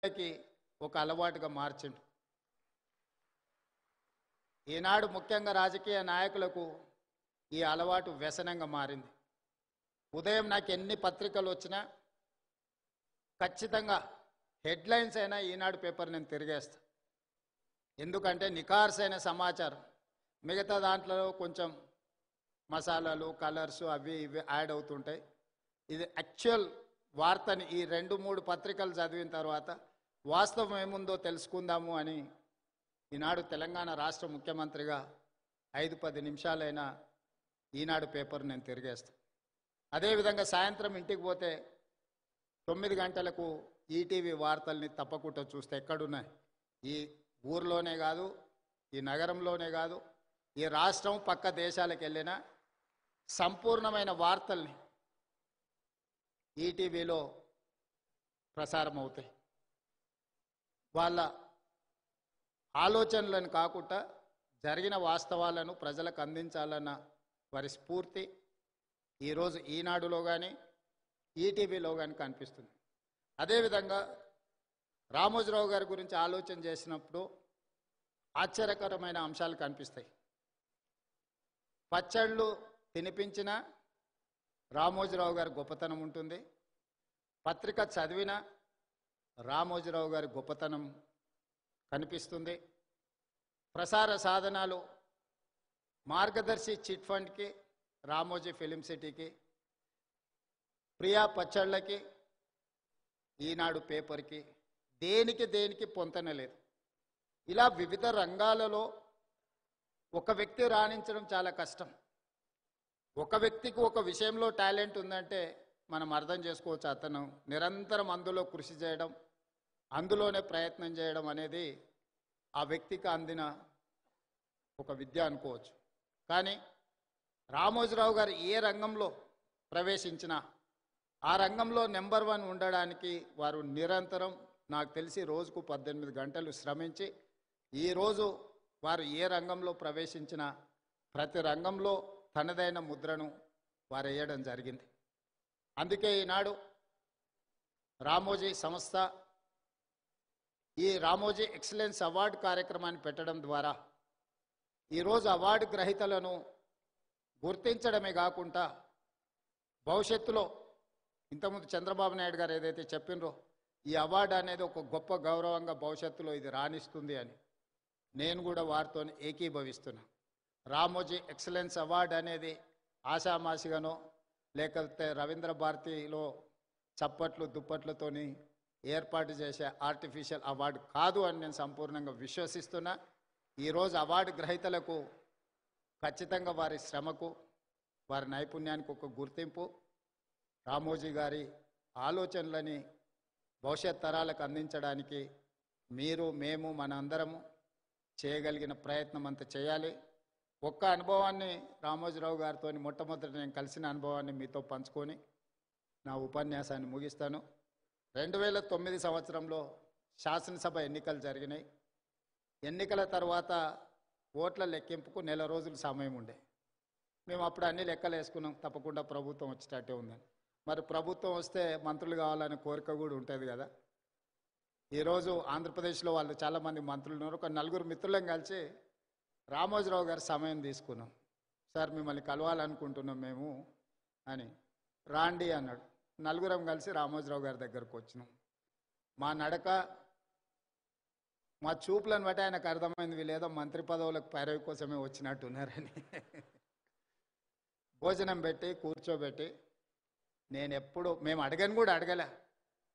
కి ఒక అలవాటుగా మార్చిండు. ఈనాడు ముఖ్యంగా రాజకీయ నాయకులకు ఈ అలవాటు వ్యసనంగా మారింది. ఉదయం నాకు ఎన్ని పత్రికలు వచ్చినా ఖచ్చితంగా హెడ్లైన్స్ అయినా ఈనాడు పేపర్ నేను తిరిగేస్తా. ఎందుకంటే నికార్సైన సమాచారం. మిగతా దాంట్లో కొంచెం మసాలాలు, కలర్స్ అవి ఇవి యాడ్ అవుతుంటాయి. ఇది యాక్చువల్ వార్తని ఈ 2-3 పత్రికలు చదివిన తర్వాత వాస్తవం ఏముందో తెలుసుకుందాము అని ఈనాడు తెలంగాణ రాష్ట్ర ముఖ్యమంత్రిగా 5-10 నిమిషాలైనా ఈనాడు పేపర్ నేను తిరిగేస్తాను. అదేవిధంగా సాయంత్రం ఇంటికి పోతే 9 గంటలకు ఈటీవీ వార్తల్ని తప్పకుండా చూస్తే ఎక్కడున్నాయి, ఈ ఊర్లోనే కాదు, ఈ నగరంలోనే కాదు, ఈ రాష్ట్రం పక్క దేశాలకు వెళ్ళిన సంపూర్ణమైన వార్తల్ని ఈటీవీలో ప్రసారం అవుతాయి. వాళ్ళ ఆలోచనలను కాకుండా జరిగిన వాస్తవాలను ప్రజలకు అందించాలన్న వారి స్ఫూర్తి ఈరోజు ఈనాడులో కానీ ఈటీవీలో కానీ కనిపిస్తుంది. అదేవిధంగా రామోజీరావు గారి గురించి ఆలోచన చేసినప్పుడు ఆశ్చర్యకరమైన అంశాలు కనిపిస్తాయి. పచ్చళ్ళు తినిపించిన రామోజీరావు గారి గొప్పతనం ఉంటుంది. పత్రిక చదివిన రామోజీరావు గారి గొప్పతనం కనిపిస్తుంది. ప్రసార సాధనాలు మార్గదర్శి చిట్ ఫండ్కి, రామోజీ ఫిలిం సిటీకి, ప్రియా పచ్చళ్ళకి, ఈనాడు పేపర్కి దేనికి పొంతనలేదు. ఇలా వివిధ రంగాలలో ఒక వ్యక్తి రాణించడం చాలా కష్టం. ఒక వ్యక్తికి ఒక విషయంలో టాలెంట్ ఉందంటే మనం అర్థం చేసుకోవచ్చు. అతను నిరంతరం అందులో కృషి చేయడం, అందులోనే ప్రయత్నం చేయడం అనేది ఆ వ్యక్తికి అందిన ఒక విద్య అనుకోవచ్చు. కానీ రామోజీరావు గారు ఏ రంగంలో ప్రవేశించినా ఆ రంగంలో నెంబర్ 1 ఉండడానికి వారు నిరంతరం, నాకు తెలిసి రోజుకు 18 గంటలు శ్రమించి ఈరోజు వారు ఏ రంగంలో ప్రవేశించినా ప్రతి రంగంలో తనదైన ముద్రను వారు వేయడం జరిగింది. అందుకే ఈనాడు రామోజీ సంస్థ ఈ రామోజీ ఎక్సలెన్స్ అవార్డు కార్యక్రమాన్ని పెట్టడం ద్వారా ఈరోజు అవార్డు గ్రహీతలను గుర్తించడమే కాకుండా భవిష్యత్తులో ఇంతకుముందు చంద్రబాబు నాయుడు గారు ఏదైతే చెప్పినరో ఈ అవార్డు అనేది ఒక గొప్ప గౌరవంగా భవిష్యత్తులో ఇది రాణిస్తుంది అని నేను కూడా వారితో ఏకీభవిస్తున్నా. రామోజీ ఎక్సలెన్స్ అవార్డు అనేది ఆషామాషిగానో లేకపోతే రవీంద్ర భారతిలో చప్పట్లు దుప్పట్లతోని ఏర్పాటు చేసే ఆర్టిఫిషియల్ అవార్డు కాదు అని నేను సంపూర్ణంగా విశ్వసిస్తున్నా. ఈరోజు అవార్డు గ్రహీతలకు ఖచ్చితంగా వారి శ్రమకు, వారి నైపుణ్యానికి ఒక గుర్తింపు, రామోజీ గారి ఆలోచనలని భవిష్యత్ తరాలకు అందించడానికి మీరు, మేము, మనందరము చేయగలిగిన ప్రయత్నం అంతా చేయాలి. ఒక్క అనుభవాన్ని రామోజీరావు గారితో మొట్టమొదటి నేను కలిసిన అనుభవాన్ని మీతో పంచుకొని నా ఉపన్యాసాన్ని ముగిస్తాను. 2009 సంవత్సరంలో శాసనసభ ఎన్నికలు జరిగినాయి. ఎన్నికల తర్వాత ఓట్ల లెక్కింపుకు 1 రోజులు సమయం ఉండే. మేము అప్పుడు అన్ని లెక్కలు వేసుకున్నాం, తప్పకుండా ప్రభుత్వం వచ్చేటట్టే ఉందని. మరి ప్రభుత్వం వస్తే మంత్రులు కావాలనే కోరిక కూడా ఉంటుంది కదా. ఈరోజు ఆంధ్రప్రదేశ్లో వాళ్ళు చాలామంది మంత్రులు ఉన్నారు. ఒక 4 మిత్రులను కలిసి రామోజీరావు గారి సమయం తీసుకున్నాం. సార్ మిమ్మల్ని కలవాలనుకుంటున్నాం మేము అని. రాండి అన్నాడు. 4 కలిసి రామోజీరావు గారి దగ్గరకు వచ్చినాం. మా నడక, మా చూపులను బట్టి ఆయనకు అర్థమైంది వీళ్ళేదో మంత్రి పదవులకు పైరవి కోసమే వచ్చినట్టున్నారని. భోజనం పెట్టి కూర్చోబెట్టి మేము అడగని కూడా అడగలే,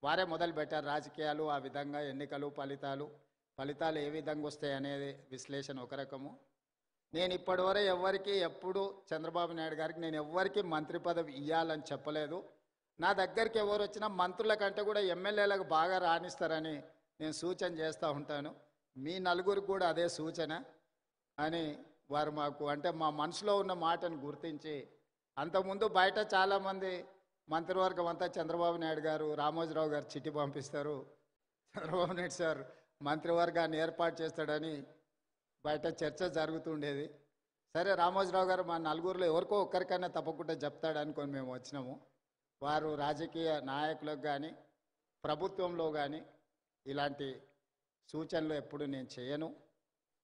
వారే మొదలు పెట్టారు రాజకీయాలు, ఆ విధంగా ఎన్నికలు, ఫలితాలు ఏ విధంగా వస్తాయి అనేది విశ్లేషణ ఒక రకము. నేను ఇప్పటివరకు ఎప్పుడు చంద్రబాబు నాయుడు గారికి నేను ఎవ్వరికి మంత్రి పదవి ఇవ్వాలని చెప్పలేదు. నా దగ్గరికి ఎవరు వచ్చినా మంత్రుల కంటే కూడా ఎమ్మెల్యేలకు బాగా రాణిస్తారని నేను సూచన చేస్తూ ఉంటాను. మీ 4 కూడా అదే సూచన అని వారు మాకు, అంటే మా మనసులో ఉన్న మాటను గుర్తించి, అంతకుముందు బయట చాలామంది మంత్రివర్గం అంతా చంద్రబాబు నాయుడు గారు, రామోజీరావు గారు చిట్టి పంపిస్తారు, చంద్రబాబు నాయుడు సార్ మంత్రివర్గాన్ని ఏర్పాటు చేస్తాడని బయట చర్చ జరుగుతుండేది. సరే రామోజీరావు గారు మా 4లో ఎవరికో ఒక్కరికైనా తప్పకుండా చెప్తాడు అనుకొని మేము వచ్చినాము. వారు రాజకీయ నాయకులకు కానీ ప్రభుత్వంలో కానీ ఇలాంటి సూచనలు ఎప్పుడు నేను చేయను.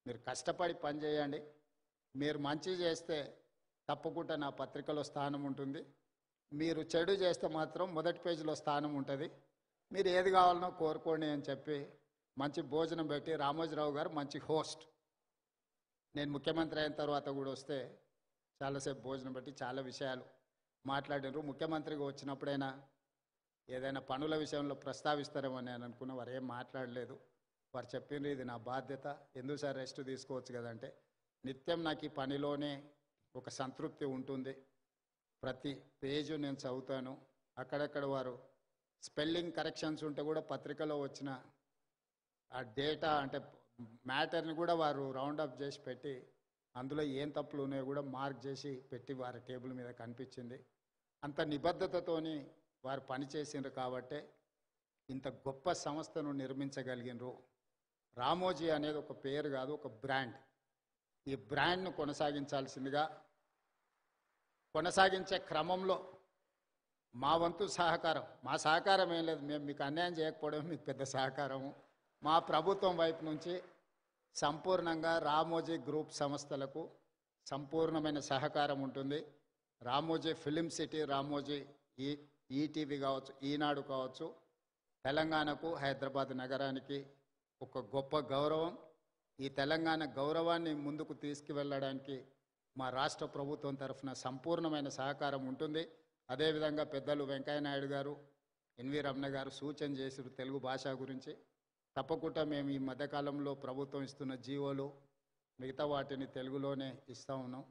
మీరు కష్టపడి పనిచేయండి. మీరు మంచి చేస్తే తప్పకుండా నా పత్రికలో స్థానం ఉంటుంది. మీరు చెడు చేస్తే మాత్రం మొదటి పేజీలో స్థానం ఉంటుంది. మీరు ఏది కావాలనో కోరుకోండి అని చెప్పి మంచి భోజనం పెట్టి, రామోజీరావు గారు మంచి హోస్ట్. నేను ముఖ్యమంత్రి అయిన తర్వాత కూడా వస్తే చాలాసేపు భోజనం పెట్టి చాలా విషయాలు మాట్లాడారు. ముఖ్యమంత్రిగా వచ్చినప్పుడైనా ఏదైనా పనుల విషయంలో ప్రస్తావిస్తారేమో నేను అనుకున్న, వారు ఏం మాట్లాడలేదు. వారు చెప్పిండ్రు ఇది నా బాధ్యత, ఎందుకు సార్ రెస్ట్ తీసుకోవచ్చు కదంటే, నిత్యం నాకు ఈ పనిలోనే ఒక సంతృప్తి ఉంటుంది. ప్రతి పేజు నేను చదువుతాను. అక్కడక్కడ వారు స్పెల్లింగ్ కరెక్షన్స్ ఉంటే కూడా పత్రికలో వచ్చిన ఆ డేటా అంటే మ్యాటర్ని కూడా వారు రౌండప్ చేసి పెట్టి, అందులో ఏం తప్పులు ఉన్నాయో కూడా మార్క్ చేసి పెట్టి వారి టేబుల్ మీద కనిపించింది. అంత నిబద్ధతతోని వారు పనిచేసిండ్రు కాబట్టే ఇంత గొప్ప సంస్థను నిర్మించగలిగినరు. రామోజీ అనేది ఒక పేరు కాదు, ఒక బ్రాండ్. ఈ బ్రాండ్ను కొనసాగించాల్సిందిగా, కొనసాగించే క్రమంలో మా వంతు సహకారం, మా సహకారం ఏం లేదు, మేము మీకు అన్యాయం చేయకపోవడం మీకు పెద్ద సహకారము. మా ప్రభుత్వం వైపు నుంచి సంపూర్ణంగా రామోజీ గ్రూప్ సంస్థలకు సంపూర్ణమైన సహకారం ఉంటుంది. Ramoji film city, Ramoji ETV కావచ్చు, ఈనాడు కావచ్చు, తెలంగాణకు, హైదరాబాద్ నగరానికి ఒక గొప్ప గౌరవం. ఈ తెలంగాణ గౌరవాన్ని ముందుకు తీసుకువెళ్ళడానికి మా రాష్ట్ర ప్రభుత్వం తరఫున సంపూర్ణమైన సహకారం ఉంటుంది. అదేవిధంగా పెద్దలు వెంకయ్యనాయుడు గారు, ఎన్వి రమణ గారు సూచన చేసారు తెలుగు భాష గురించి. తప్పకుండా మేము ఈ మధ్యకాలంలో ప్రభుత్వం ఇస్తున్న జీవోలు మిగతా వాటిని తెలుగులోనే ఇస్తూ ఉన్నాం.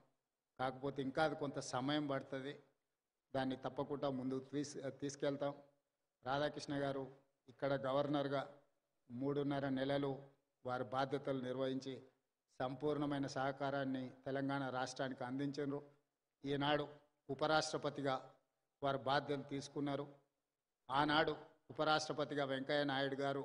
కాకపోతే ఇంకా అది కొంత సమయం పడుతుంది. దాన్ని తప్పకుండా ముందుకు తీసుకెళ్తాం. రాధాకృష్ణ గారు ఇక్కడ గవర్నర్గా 3.5 నెలలు వారి బాధ్యతలు నిర్వహించి సంపూర్ణమైన సహకారాన్ని తెలంగాణ రాష్ట్రానికి అందించారు. ఈనాడు ఉపరాష్ట్రపతిగా వారు బాధ్యతలు తీసుకున్నారు. ఆనాడు ఉపరాష్ట్రపతిగా వెంకయ్య నాయుడు గారు